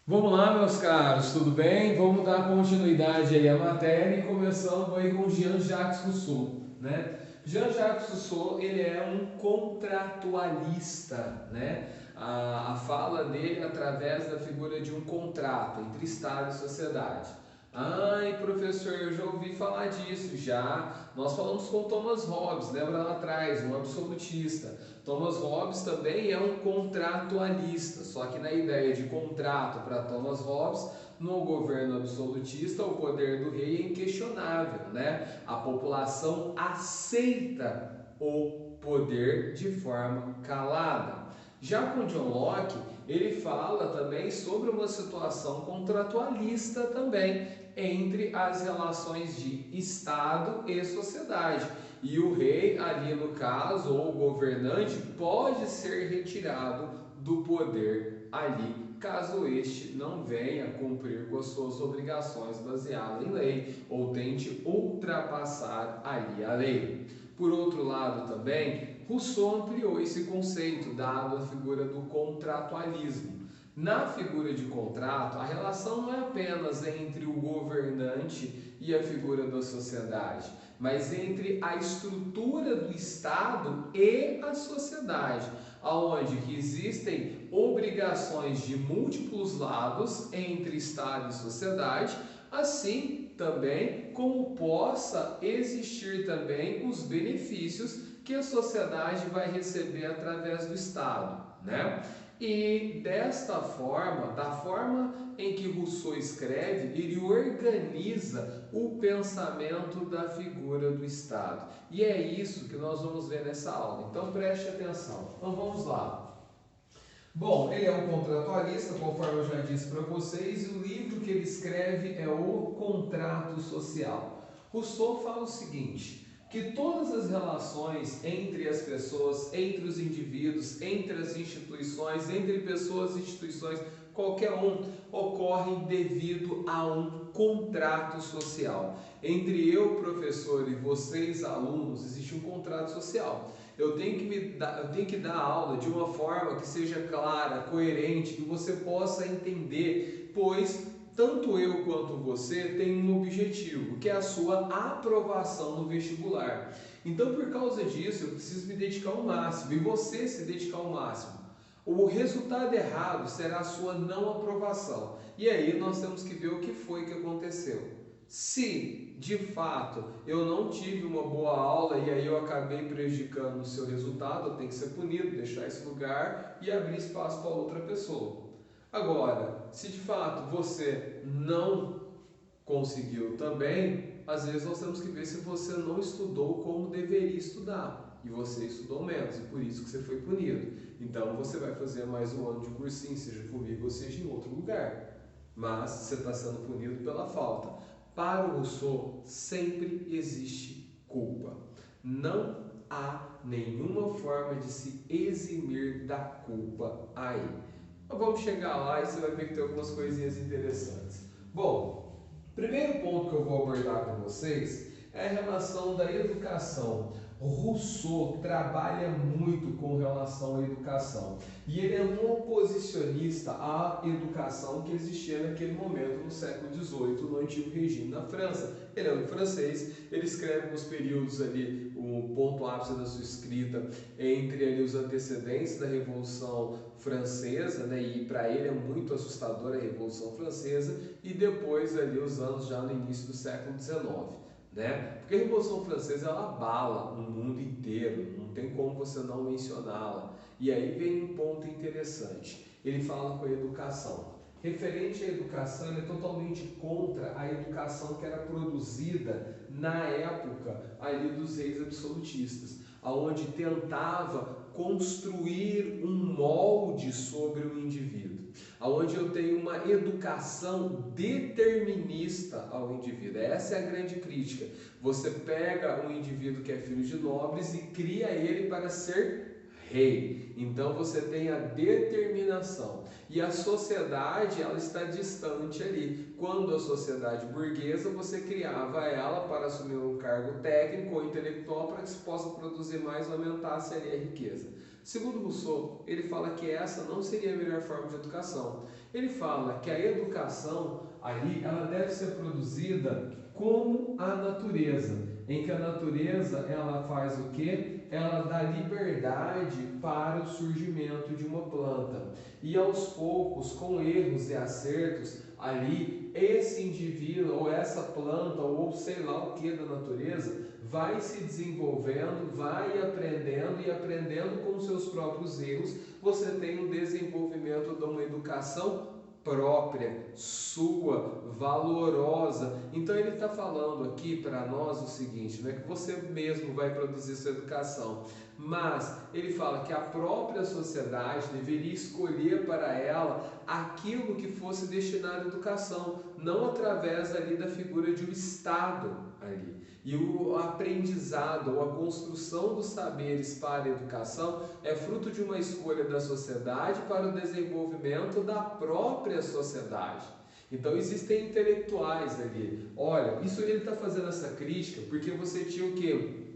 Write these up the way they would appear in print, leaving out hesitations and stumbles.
Vamos lá, meus caros, tudo bem? Vamos dar continuidade aí à matéria e começando aí com Jean-Jacques Rousseau, né? Jean-Jacques Rousseau, ele é um contratualista, né? A fala dele é através da figura de um contrato entre Estado e sociedade. Ai, professor, eu já ouvi falar disso já. Nós falamos com Thomas Hobbes, lembra lá atrás, um absolutista. Thomas Hobbes também é um contratualista, só que na ideia de contrato para Thomas Hobbes, no governo absolutista, o poder do rei é inquestionável, né? A população aceita o poder de forma calada. Já com John Locke, ele fala também sobre uma situação contratualista também entre as relações de Estado e sociedade. E o rei, ali no caso, ou o governante, pode ser retirado do poder ali, caso este não venha cumprir com as suas obrigações baseadas em lei, ou tente ultrapassar ali a lei. Por outro lado também, Rousseau ampliou esse conceito, dado a figura do contratualismo. Na figura de contrato, a relação não é apenas entre o governante e a figura da sociedade, mas entre a estrutura do Estado e a sociedade, aonde que existem obrigações de múltiplos lados entre Estado e sociedade, assim também como possa existir também os benefícios que a sociedade vai receber através do Estado, né? E desta forma, da forma em que Rousseau escreve, ele organiza o pensamento da figura do Estado. E é isso que nós vamos ver nessa aula. Então preste atenção. Então vamos lá. Bom, ele é um contratualista, conforme eu já disse para vocês, e o livro que ele escreve é O Contrato Social. Rousseau fala o seguinte, que todas as relações entre as pessoas, entre os indivíduos, entre as instituições, entre pessoas e instituições, qualquer um, ocorrem devido a um contrato social. Entre eu, professor, e vocês, alunos, existe um contrato social. Eu tenho que dar aula de uma forma que seja clara, coerente, que você possa entender, pois tanto eu quanto você tem um objetivo, que é a sua aprovação no vestibular. Então, por causa disso, eu preciso me dedicar ao máximo e você se dedicar ao máximo. O resultado errado será a sua não aprovação. E aí nós temos que ver o que foi que aconteceu. Se de fato eu não tive uma boa aula e aí eu acabei prejudicando o seu resultado, eu tenho que ser punido, deixar esse lugar e abrir espaço para outra pessoa. Agora, se de fato você não conseguiu também, às vezes nós temos que ver se você não estudou como deveria estudar e você estudou menos e por isso que você foi punido. Então você vai fazer mais um ano de cursinho, seja comigo ou seja em outro lugar, mas você está sendo punido pela falta. Para o Rousseau, sempre existe culpa. Não há nenhuma forma de se eximir da culpa aí. Mas vamos chegar lá e você vai ver que tem algumas coisinhas interessantes. Bom, primeiro ponto que eu vou abordar com vocês é a relação da educação. Rousseau trabalha muito com relação à educação e ele é um oposicionista à educação que existia naquele momento no século XVIII, no antigo regime na França. Ele é um francês, ele escreve nos períodos ali, o ponto ápice da sua escrita, entre ali os antecedentes da Revolução Francesa, né, e para ele é muito assustadora a Revolução Francesa, e depois ali os anos já no início do século XIX. Né? Porque a Revolução Francesa ela abala o mundo inteiro, não tem como você não mencioná-la. E aí vem um ponto interessante. Ele fala com a educação. Referente à educação, ele é totalmente contra a educação que era produzida na época ali dos reis absolutistas, aonde tentava construir um molde sobre o indivíduo, aonde eu tenho uma educação determinista ao indivíduo. Essa é a grande crítica. Você pega um indivíduo que é filho de nobres e cria ele para ser rei. Então você tem a determinação. E a sociedade, ela está distante ali. Quando a sociedade burguesa, você criava ela para assumir um cargo técnico ou intelectual para que se possa produzir mais e aumentasse ali a riqueza. Segundo Rousseau, ele fala que essa não seria a melhor forma de educação. Ele fala que a educação ali, ela deve ser produzida como a natureza, em que a natureza ela faz o quê? Ela dá liberdade para o surgimento de uma planta. E aos poucos, com erros e acertos, ali esse indivíduo ou essa planta ou sei lá o que da natureza vai se desenvolvendo, vai aprendendo e aprendendo com seus próprios erros. Você tem um desenvolvimento de uma educação própria, sua, valorosa. Então ele está falando aqui para nós o seguinte, não é que você mesmo vai produzir sua educação, mas ele fala que a própria sociedade deveria escolher para ela aquilo que fosse destinado à educação, não através ali da figura de um Estado ali. E o aprendizado ou a construção dos saberes para a educação é fruto de uma escolha da sociedade para o desenvolvimento da própria sociedade. Então existem intelectuais ali. Olha, isso ele está fazendo essa crítica porque você tinha o quê?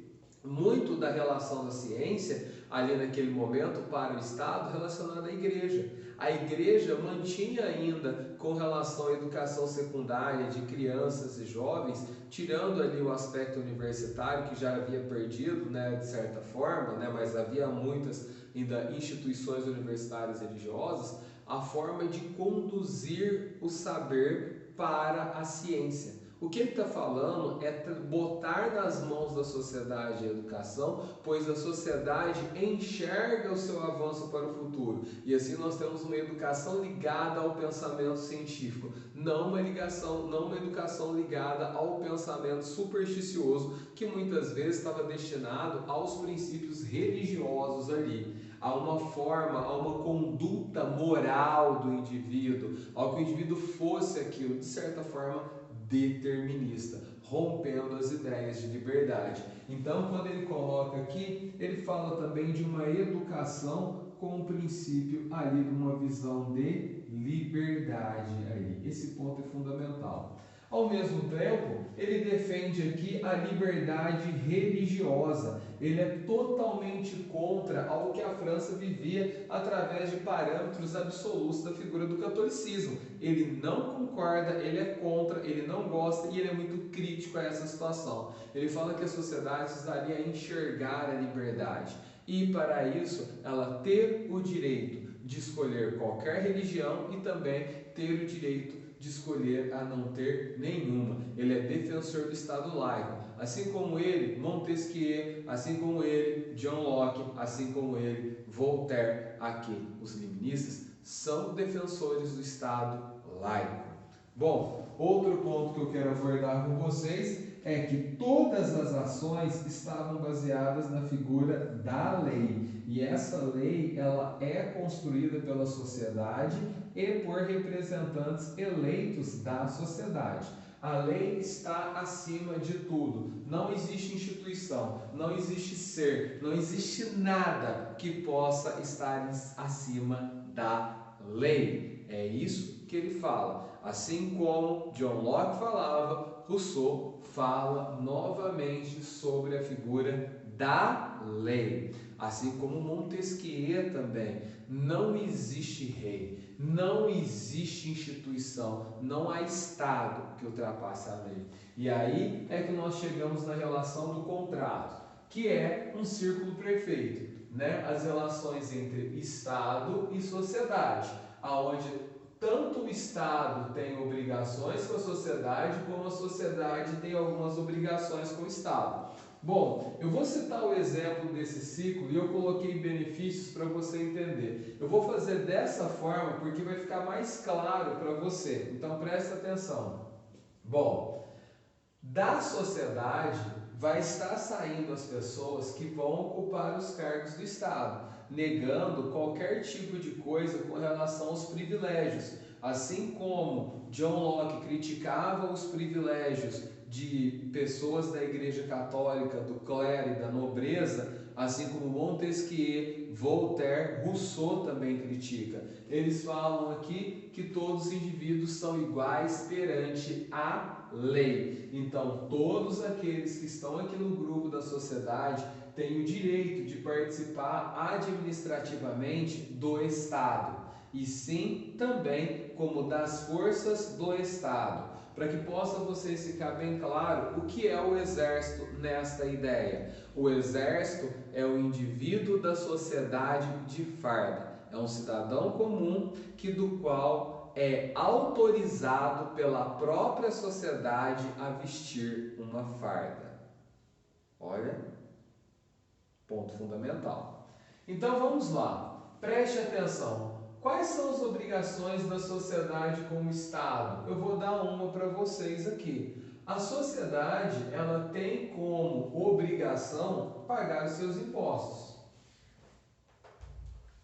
Muito da relação da ciência ali naquele momento para o Estado relacionada à igreja. A igreja mantinha ainda com relação à educação secundária de crianças e jovens, tirando ali o aspecto universitário que já havia perdido, né, de certa forma, né, mas havia muitas ainda instituições universitárias religiosas, a forma de conduzir o saber para a ciência. O que ele está falando é botar nas mãos da sociedade a educação, pois a sociedade enxerga o seu avanço para o futuro. E assim nós temos uma educação ligada ao pensamento científico, não uma educação ligada ao pensamento supersticioso, que muitas vezes estava destinado aos princípios religiosos ali, a uma forma, a uma conduta moral do indivíduo, ao que o indivíduo fosse aquilo, de certa forma, determinista, rompendo as ideias de liberdade. Então, quando ele coloca aqui, ele fala também de uma educação com o princípio ali de uma visão de liberdade ali. Esse ponto é fundamental. Ao mesmo tempo, ele defende aqui a liberdade religiosa. Ele é totalmente contra ao que a França vivia através de parâmetros absolutos da figura do catolicismo. Ele não concorda, ele é contra, ele não gosta e ele é muito crítico a essa situação. Ele fala que a sociedade precisaria enxergar a liberdade e, para isso, ela ter o direito de escolher qualquer religião e também ter o direito de escolher a não ter nenhuma. Ele é defensor do Estado laico, assim como ele, Montesquieu, assim como ele, John Locke, assim como ele, Voltaire. Aqui, os leministas são defensores do Estado laico. Bom, outro ponto que eu quero abordar com vocês é que todas as ações estavam baseadas na figura da lei. E essa lei, ela é construída pela sociedade e por representantes eleitos da sociedade. A lei está acima de tudo. Não existe instituição, não existe ser, não existe nada que possa estar acima da lei. É isso que ele fala. Assim como John Locke falava, Rousseau fala novamente sobre a figura da lei. Assim como Montesquieu também. Não existe rei, não existe instituição, não há Estado que ultrapasse a lei. E aí é que nós chegamos na relação do contrato, que é um círculo perfeito, né? As relações entre Estado e sociedade, aonde tanto o Estado tem obrigações com a sociedade, como a sociedade tem algumas obrigações com o Estado. Bom, eu vou citar o exemplo desse ciclo e eu coloquei benefícios para você entender. Eu vou fazer dessa forma porque vai ficar mais claro para você. Então presta atenção. Bom, da sociedade vai estar saindo as pessoas que vão ocupar os cargos do Estado, negando qualquer tipo de coisa com relação aos privilégios. Assim como John Locke criticava os privilégios de pessoas da Igreja Católica, do clero e da nobreza, assim como Montesquieu, Voltaire, Rousseau também critica. Eles falam aqui que todos os indivíduos são iguais perante a lei. Então, todos aqueles que estão aqui no grupo da sociedade, tem o direito de participar administrativamente do Estado, e sim também como das forças do Estado. Para que possa vocês ficar bem claro o que é o Exército nesta ideia. O Exército é o indivíduo da sociedade de farda. É um cidadão comum do qual é autorizado pela própria sociedade a vestir uma farda. Olha, ponto fundamental. Então vamos lá, preste atenção. Quais são as obrigações da sociedade com o Estado? Eu vou dar uma para vocês aqui. A sociedade, ela tem como obrigação pagar os seus impostos.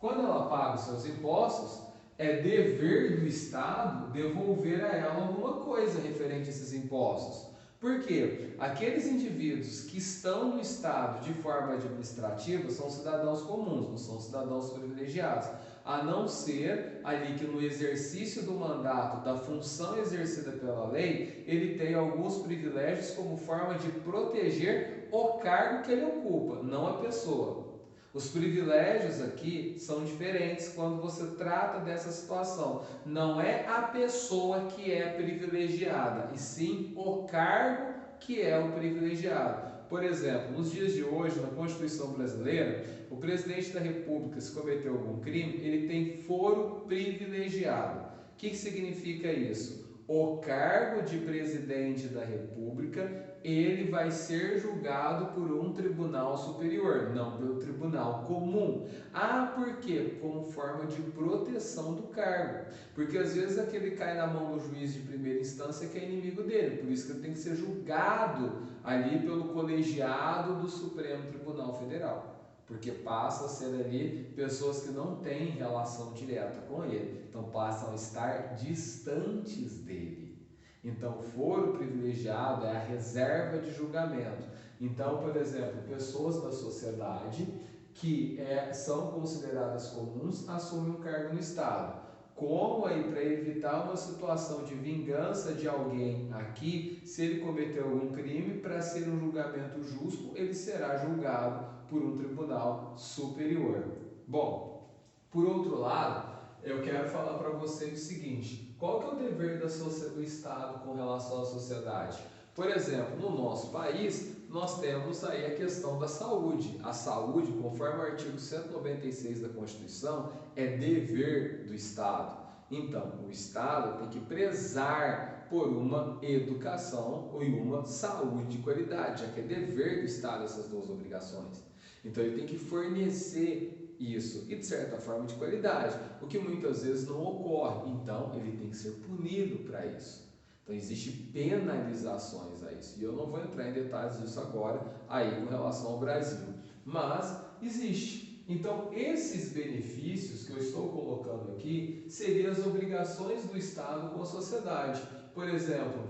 Quando ela paga os seus impostos, é dever do Estado devolver a ela alguma coisa referente a esses impostos. Por quê? Aqueles indivíduos que estão no Estado de forma administrativa são cidadãos comuns, não são cidadãos privilegiados. A não ser ali que no exercício do mandato, da função exercida pela lei, ele tem alguns privilégios como forma de proteger o cargo que ele ocupa, não a pessoa. Os privilégios aqui são diferentes quando você trata dessa situação. Não é a pessoa que é privilegiada, e sim o cargo que é o privilegiado. Por exemplo, nos dias de hoje, na Constituição brasileira, o presidente da República, se cometeu algum crime, ele tem foro privilegiado. O que significa isso? O cargo de presidente da República, ele vai ser julgado por um tribunal superior, não pelo tribunal comum. Ah, por quê? Como forma de proteção do cargo. Porque às vezes aquele cai na mão do juiz de primeira instância que é inimigo dele, por isso que ele tem que ser julgado ali pelo colegiado do Supremo Tribunal Federal. Porque passa a ser ali pessoas que não têm relação direta com ele, então passam a estar distantes dele. Então, o foro privilegiado é a reserva de julgamento. Então, por exemplo, pessoas da sociedade que são consideradas comuns assumem um cargo no Estado. Como aí para evitar uma situação de vingança de alguém aqui, se ele cometeu algum crime, para ser um julgamento justo, ele será julgado por um tribunal superior. Bom, por outro lado, eu quero falar para vocês o seguinte: qual que é o dever do Estado com relação à sociedade? Por exemplo, no nosso país, nós temos aí a questão da saúde. A saúde, conforme o artigo 196 da Constituição, é dever do Estado. Então, o Estado tem que prezar por uma educação e uma saúde de qualidade, já que é dever do Estado essas duas obrigações. Então, ele tem que fornecer isso, e de certa forma de qualidade, o que muitas vezes não ocorre. Então, ele tem que ser punido para isso. Então, existem penalizações a isso. E eu não vou entrar em detalhes disso agora, aí com relação ao Brasil. Mas, existe. Então, esses benefícios que eu estou colocando aqui seriam as obrigações do Estado com a sociedade. Por exemplo,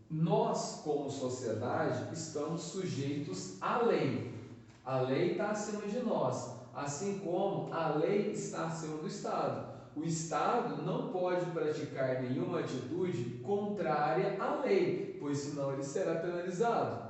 nós, como sociedade, estamos sujeitos à lei. A lei está acima de nós, assim como a lei está acima do Estado. O Estado não pode praticar nenhuma atitude contrária à lei, pois senão ele será penalizado.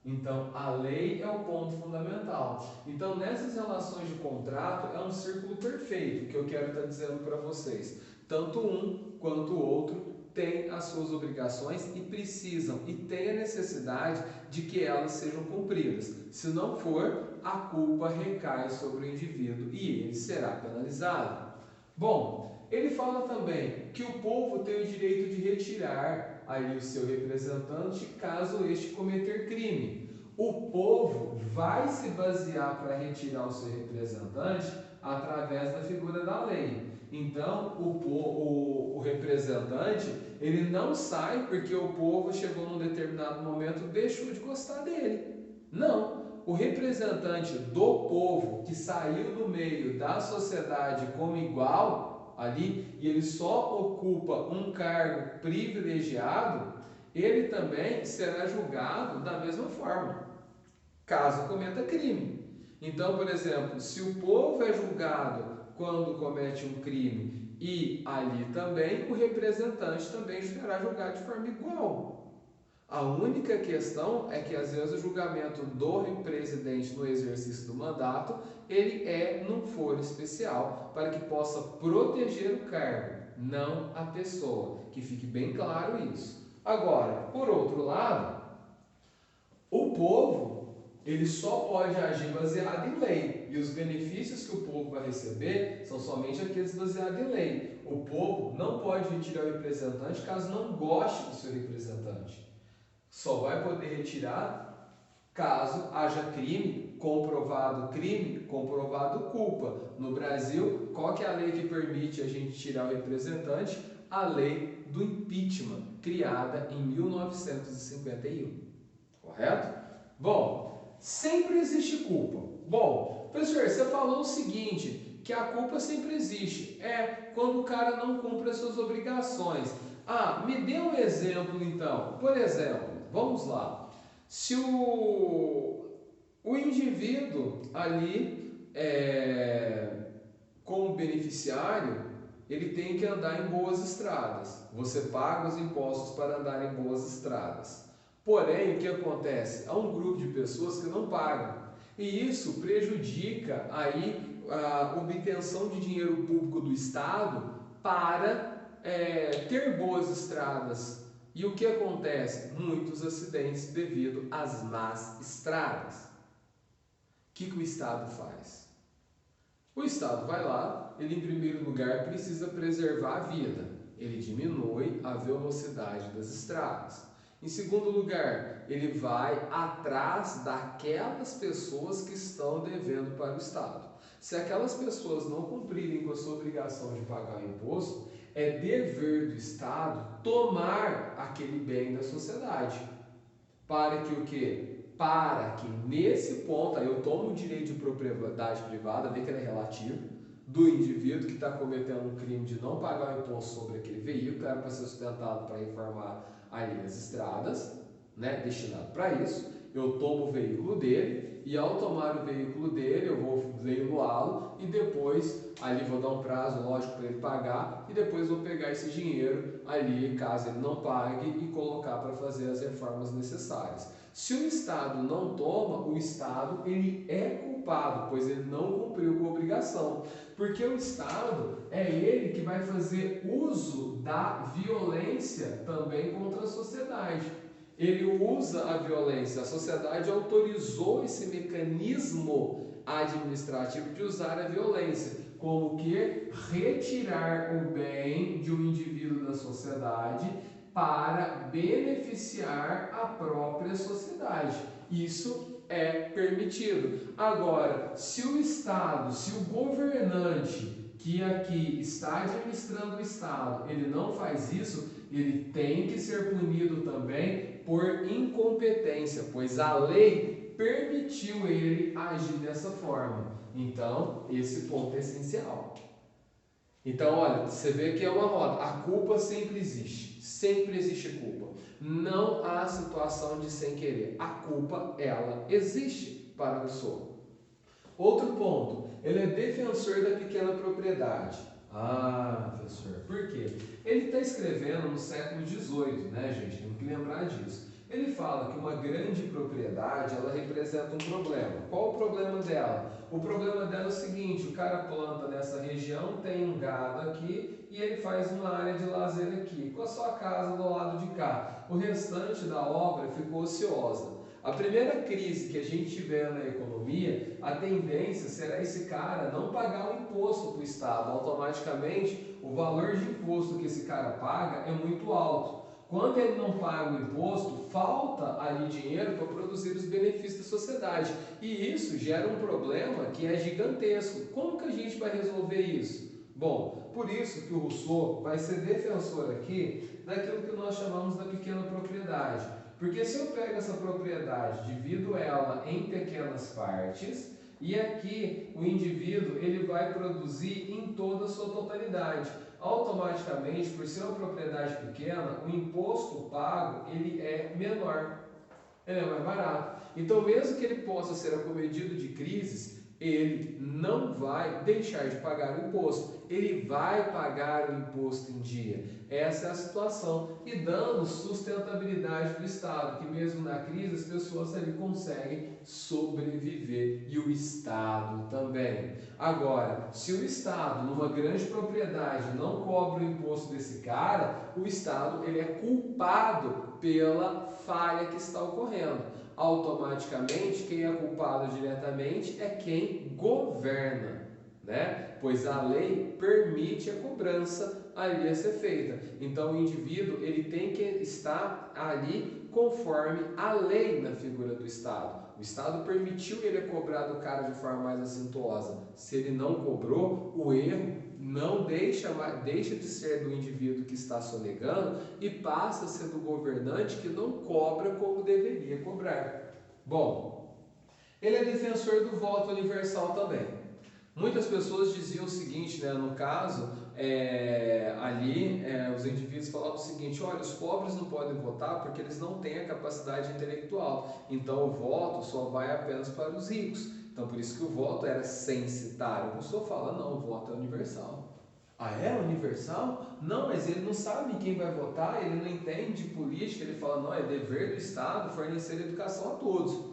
Então, a lei é o ponto fundamental. Então, nessas relações de contrato, é um círculo perfeito que eu quero estar dizendo para vocês. Tanto um quanto o outro têm as suas obrigações e precisam e têm a necessidade de que elas sejam cumpridas. Se não for, a culpa recai sobre o indivíduo e ele será penalizado. Bom, ele fala também que o povo tem o direito de retirar aí o seu representante caso este cometer crime. O povo vai se basear para retirar o seu representante através da figura da lei. Então, o representante, ele não sai porque o povo chegou num determinado momento e deixou de gostar dele. Não. O representante do povo que saiu do meio da sociedade como igual ali, e ele só ocupa um cargo privilegiado, ele também será julgado da mesma forma, caso cometa crime. Então, por exemplo, se o povo é julgado quando comete um crime e ali também o representante também será julgado de forma igual. A única questão é que às vezes o julgamento do presidente no exercício do mandato, ele é num foro especial para que possa proteger o cargo, não a pessoa, que fique bem claro isso. Agora, por outro lado, o povo, ele só pode agir baseado em lei, e os benefícios que o povo vai receber são somente aqueles baseados em lei. O povo não pode retirar o representante caso não goste do seu representante. Só vai poder retirar caso haja crime, comprovado culpa. No Brasil, qual que é a lei que permite a gente tirar o representante? A lei do impeachment, criada em 1951. Correto? Bom, sempre existe culpa. Bom, professor, você falou o seguinte, que a culpa sempre existe. É quando o cara não cumpre as suas obrigações. Ah, me dê um exemplo então. Por exemplo, vamos lá. Se o indivíduo ali, como beneficiário, ele tem que andar em boas estradas. Você paga os impostos para andar em boas estradas. Porém, o que acontece? Há um grupo de pessoas que não pagam. E isso prejudica aí a obtenção de dinheiro público do Estado para ter boas estradas. E o que acontece? Muitos acidentes devido às más estradas. O que o Estado faz? O Estado vai lá, ele em primeiro lugar precisa preservar a vida. Ele diminui a velocidade das estradas. Em segundo lugar, ele vai atrás daquelas pessoas que estão devendo para o Estado. Se aquelas pessoas não cumprirem com a sua obrigação de pagar o imposto, é dever do Estado tomar aquele bem da sociedade. Para que o quê? Para que nesse ponto, aí eu tomo o direito de propriedade privada, vê que ele é relativo, do indivíduo que está cometendo um crime de não pagar o imposto sobre aquele veículo, que era para ser sustentado para reformar ali as estradas, né, destinado para isso. Eu tomo o veículo dele e ao tomar o veículo dele eu vou leiloá-lo e depois ali vou dar um prazo lógico para ele pagar e depois vou pegar esse dinheiro ali, caso ele não pague, e colocar para fazer as reformas necessárias. Se o Estado não toma, o Estado ele é culpado, pois ele não cumpriu com a obrigação. Porque o Estado é ele que vai fazer uso da violência também contra a sociedade. Ele usa a violência, a sociedade autorizou esse mecanismo administrativo de usar a violência, como que retirar o bem de um indivíduo da sociedade para beneficiar a própria sociedade. Isso é permitido. Agora, se o Estado, se o governante que aqui está administrando o Estado, ele não faz isso, ele tem que ser punido também por incompetência, pois a lei permitiu ele agir dessa forma. Então, esse ponto é essencial. Então, olha, você vê que é uma roda. A culpa sempre existe culpa. Não há situação de sem querer. A culpa, ela existe para a pessoa. Outro ponto, ele é defensor da pequena propriedade. Ah, professor, por quê? Ele está escrevendo no século XVIII, né, gente? Temos que lembrar disso. Ele fala que uma grande propriedade, ela representa um problema. Qual o problema dela? O problema dela é o seguinte, o cara planta nessa região, tem um gado aqui e ele faz uma área de lazer aqui, com a sua casa do lado de cá. O restante da obra ficou ociosa. A primeira crise que a gente tiver na economia, a tendência será esse cara não pagar o imposto para o Estado. Automaticamente, o valor de imposto que esse cara paga é muito alto. Quando ele não paga o imposto, falta ali dinheiro para produzir os benefícios da sociedade. E isso gera um problema que é gigantesco. Como que a gente vai resolver isso? Bom, por isso que o Rousseau vai ser defensor aqui daquilo que nós chamamos da pequena propriedade. Porque se eu pego essa propriedade, divido ela em pequenas partes, e aqui o indivíduo ele vai produzir em toda a sua totalidade. Automaticamente, por ser uma propriedade pequena, o imposto pago ele é menor, ele é mais barato. Então, mesmo que ele possa ser acometido de crises, ele não vai deixar de pagar o imposto. ele vai pagar o imposto em dia. Essa é a situação. E dando sustentabilidade do Estado, que mesmo na crise as pessoas ali conseguem sobreviver. E o Estado também. Agora, se o Estado, numa grande propriedade, não cobra o imposto desse cara, o Estado ele é culpado pela falha que está ocorrendo. Automaticamente, quem é culpado diretamente é quem governa, né? Pois a lei permite a cobrança ali a ser feita. Então o indivíduo ele tem que estar ali conforme a lei na figura do Estado. O Estado permitiu ele cobrar do cara de forma mais assintosa. Se ele não cobrou, o erro não deixa de ser do indivíduo que está sonegando e passa a ser do governante que não cobra como deveria cobrar. Bom, ele é defensor do voto universal também. Muitas pessoas diziam o seguinte, né, no caso, os indivíduos falavam o seguinte: olha, os pobres não podem votar porque eles não têm a capacidade intelectual, então o voto só vai apenas para os ricos. Então por isso que o voto era censitário. A pessoa fala: não, o voto é universal. Ah, é universal? Não, mas ele não sabe quem vai votar, ele não entende política, ele fala: não, é dever do Estado fornecer educação a todos.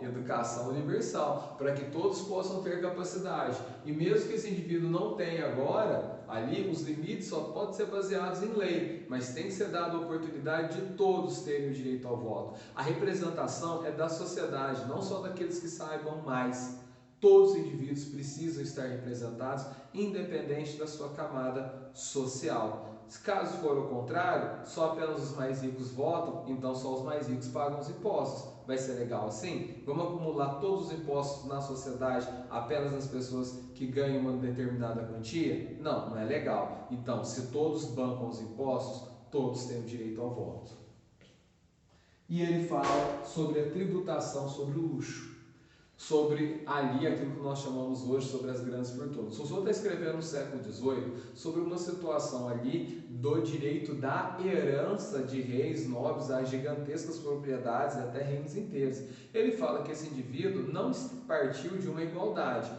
Educação universal, para que todos possam ter capacidade. E mesmo que esse indivíduo não tenha agora, ali os limites só podem ser baseados em lei, mas tem que ser dada a oportunidade de todos terem o direito ao voto. A representação é da sociedade, não só daqueles que saibam mais. Todos os indivíduos precisam estar representados, independente da sua camada social. Caso for o contrário, só apenas os mais ricos votam, então só os mais ricos pagam os impostos. Vai ser legal assim? Vamos acumular todos os impostos na sociedade apenas nas pessoas que ganham uma determinada quantia? Não, não é legal. Então, se todos bancam os impostos, todos têm o direito ao voto. E ele fala sobre a tributação sobre o luxo. Sobre ali aquilo que nós chamamos hoje sobre as grandes fortunas. Rousseau está escrevendo no século XVIII sobre uma situação ali do direito da herança de reis nobres a gigantescas propriedades e até reinos inteiros. Ele fala que esse indivíduo não partiu de uma igualdade.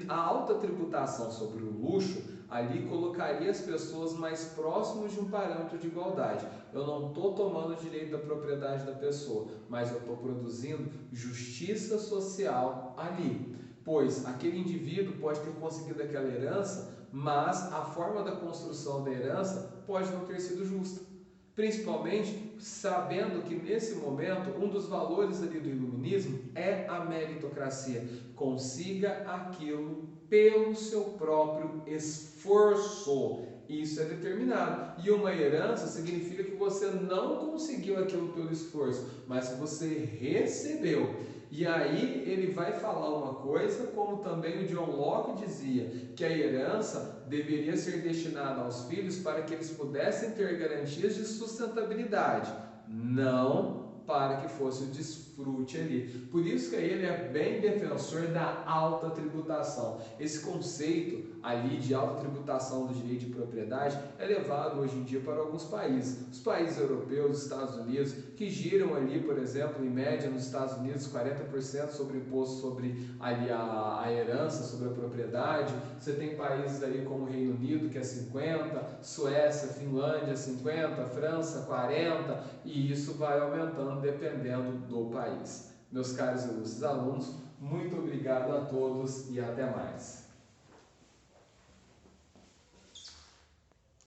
A alta tributação sobre o luxo ali colocaria as pessoas mais próximas de um parâmetro de igualdade. Eu não estou tomando o direito da propriedade da pessoa, mas eu estou produzindo justiça social ali. Pois aquele indivíduo pode ter conseguido aquela herança, mas a forma da construção da herança pode não ter sido justa. Principalmente sabendo que nesse momento um dos valores ali do iluminismo é a meritocracia. Consiga aquilo pelo seu próprio esforço. Isso é determinado. E uma herança significa que você não conseguiu aquilo pelo esforço, mas que você recebeu. E aí ele vai falar uma coisa, como também o John Locke dizia, que a herança deveria ser destinada aos filhos para que eles pudessem ter garantias de sustentabilidade, não para que fosse o desfrute ali. Por isso que ele é bem defensor da alta tributação. Esse conceito ali de alta tributação do direito de propriedade é levado hoje em dia para alguns países. Os países europeus, os Estados Unidos, que giram ali, por exemplo, em média nos Estados Unidos, 40% sobre imposto sobre ali a herança, sobre a propriedade. Você tem países ali como o Reino Unido, que é 50%, Suécia, Finlândia, 50%, França, 40%, e isso vai aumentando dependendo do país. Meus caros e ilustres alunos, muito obrigado a todos e até mais.